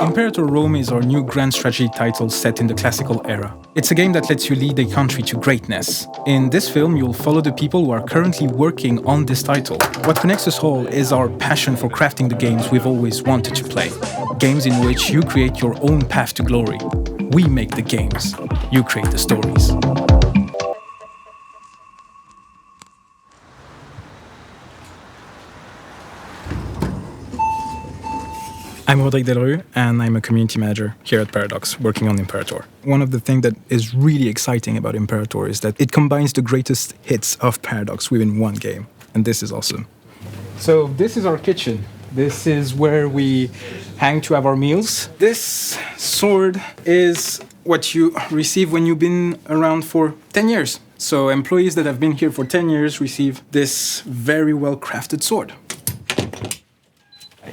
Imperator Rome is our new grand strategy title set in the classical era. It's a game that lets you lead a country to greatness. In this film, you'll follow the people who are currently working on this title. What connects us all is our passion for crafting the games we've always wanted to play. Games in which you create your own path to glory. We make the games. You create the stories. I'm Rodrigue Delrue, and I'm a community manager here at Paradox, working on Imperator. One of the things that is really exciting about Imperator is that it combines the greatest hits of Paradox within one game, and this is awesome. So this is our kitchen. This is where we hang to have our meals. This sword is what you receive when you've been around for 10 years. So employees that have been here for 10 years receive this very well-crafted sword.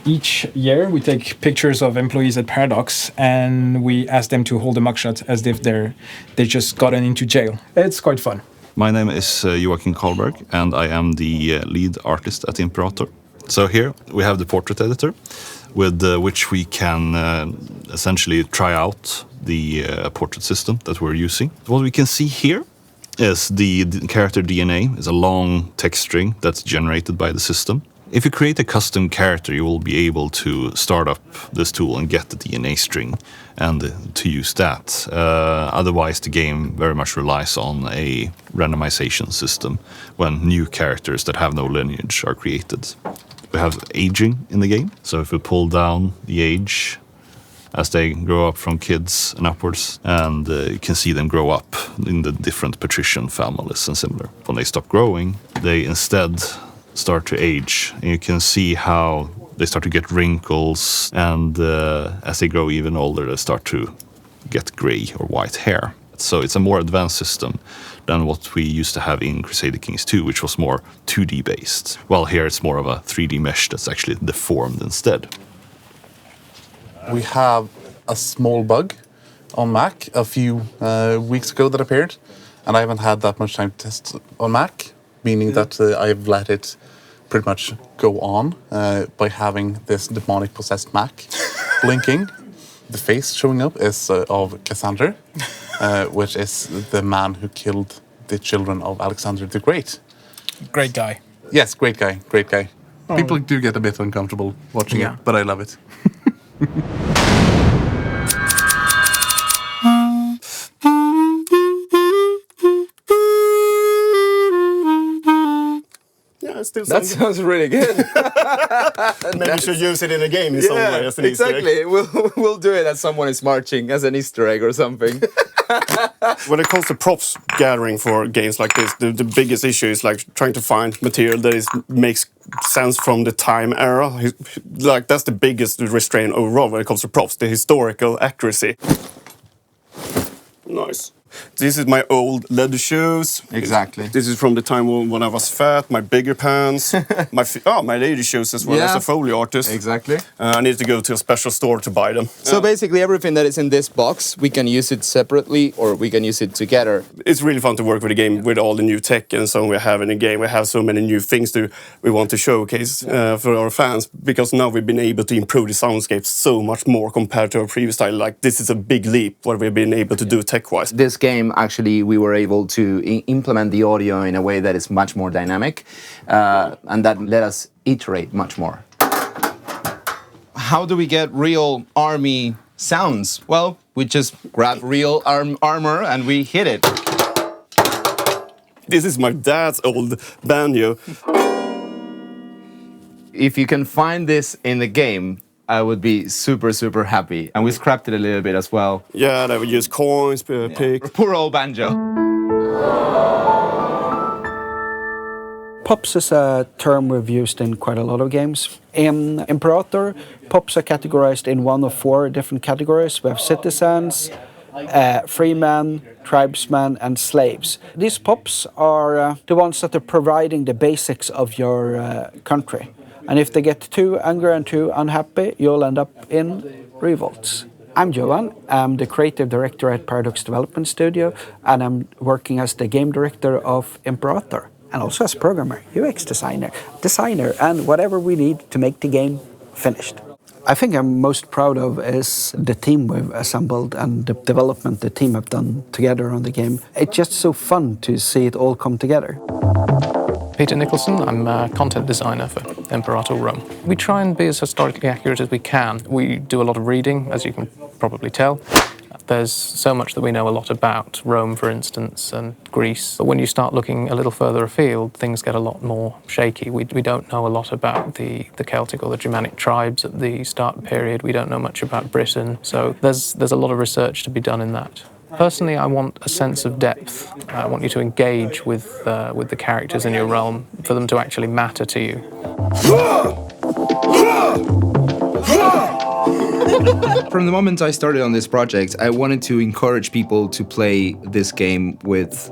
Each year, we take pictures of employees at Paradox, and we ask them to hold a mugshot as if they just gotten into jail. It's quite fun. My name is Joakim Karlberg, and I am the lead artist at Imperator. So here we have the portrait editor, with which we can essentially try out the portrait system that we're using. What we can see here is the character DNA is a long text string that's generated by the system. If you create a custom character, you will be able to start up this tool and get the DNA string and to use that. Otherwise, the game very much relies on a randomization system when new characters that have no lineage are created. We have aging in the game, so if we pull down the age as they grow up from kids and upwards, and you can see them grow up in the different patrician families and similar. When they stop growing, they instead start to age, and you can see how they start to get wrinkles, and as they grow even older, they start to get gray or white hair. So it's a more advanced system than what we used to have in Crusader Kings 2, which was more 2D based. Well, here it's more of a 3D mesh that's actually deformed instead. We have a small bug on Mac a few weeks ago that appeared, and I haven't had that much time to test on Mac, meaning that I've let it pretty much go on by having this demonic possessed Mac blinking. The face showing up is of Cassander, which is the man who killed the children of Alexander the Great. Great guy. Yes, great guy, great guy. Oh. People do get a bit uncomfortable watching it, but I love it. That sounds really good. Maybe you should use it in a game in some way as an exactly. Easter egg. We'll do it as someone is marching as an Easter egg or something. When it comes to props gathering for games like this, the biggest issue is like trying to find material that makes sense from the time era. Like that's the biggest restraint overall when it comes to props, the historical accuracy. Nice. This is my old leather shoes. Exactly. This is from the time when I was fat, my bigger pants, my lady shoes as well as a Foley artist. Exactly. I need to go to a special store to buy them. So basically everything that is in this box, we can use it separately or we can use it together. It's really fun to work with a game with all the new tech and so we have in the game. We have so many new things we want to showcase for our fans, because now we've been able to improve the soundscape so much more compared to our previous style. Like this is a big leap what we've been able to do tech-wise. This game, actually, we were able to implement the audio in a way that is much more dynamic, and that let us iterate much more. How do we get real army sounds? Well, we just grab real armor and we hit it. This is my dad's old banjo. If you can find this in the game, I would be super, super happy. And we scrapped it a little bit as well. Yeah, they would use coins, pick. Poor old banjo. Pups is a term we've used in quite a lot of games. In Imperator, pups are categorized in one of 4 different categories. We have citizens, freemen, tribesmen, and slaves. These pups are the ones that are providing the basics of your country. And if they get too angry and too unhappy, you'll end up in revolts. I'm Johan. I'm the creative director at Paradox Development Studio, and I'm working as the game director of Imperator, and also as programmer, UX designer, and whatever we need to make the game finished. I think I'm most proud of is the team we've assembled and the development the team have done together on the game. It's just so fun to see it all come together. Peter Nicholson, I'm a content designer for Imperator Rome. We try and be as historically accurate as we can. We do a lot of reading, as you can probably tell. There's so much that we know a lot about, Rome, for instance, and Greece. But when you start looking a little further afield, things get a lot more shaky. We don't know a lot about the Celtic or the Germanic tribes at the start period. We don't know much about Britain. So there's a lot of research to be done in that. Personally, I want a sense of depth. I want you to engage with the characters in your realm, for them to actually matter to you. From the moment I started on this project, I wanted to encourage people to play this game with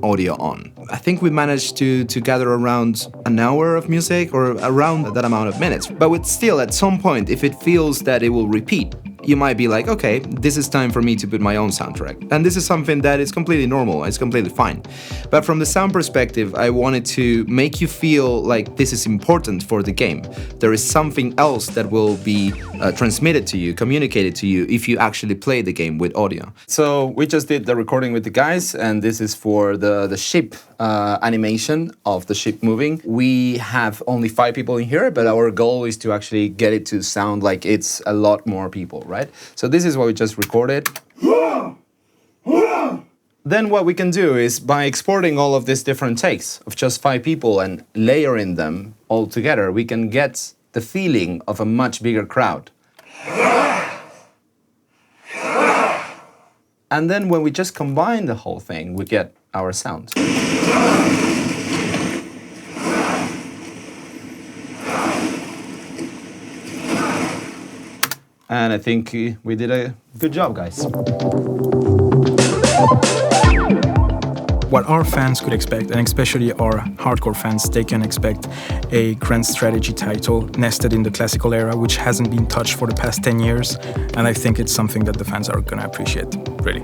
audio on. I think we managed to gather around an hour of music or around that amount of minutes. But still, at some point, if it feels that it will repeat, you might be like, okay, this is time for me to put my own soundtrack. And this is something that is completely normal, it's completely fine. But from the sound perspective, I wanted to make you feel like this is important for the game. There is something else that will be transmitted to you, communicated to you, if you actually play the game with audio. So we just did the recording with the guys, and this is for the ship animation of the ship moving. We have only 5 people in here, but our goal is to actually get it to sound like it's a lot more people, right? So this is what we just recorded. Then what we can do is, by exporting all of these different takes of just 5 people and layering them all together, we can get the feeling of a much bigger crowd. And then when we just combine the whole thing, we get our sound. And I think we did a good job, guys. What our fans could expect, and especially our hardcore fans, they can expect a grand strategy title nested in the classical era, which hasn't been touched for the past 10 years. And I think it's something that the fans are going to appreciate, really.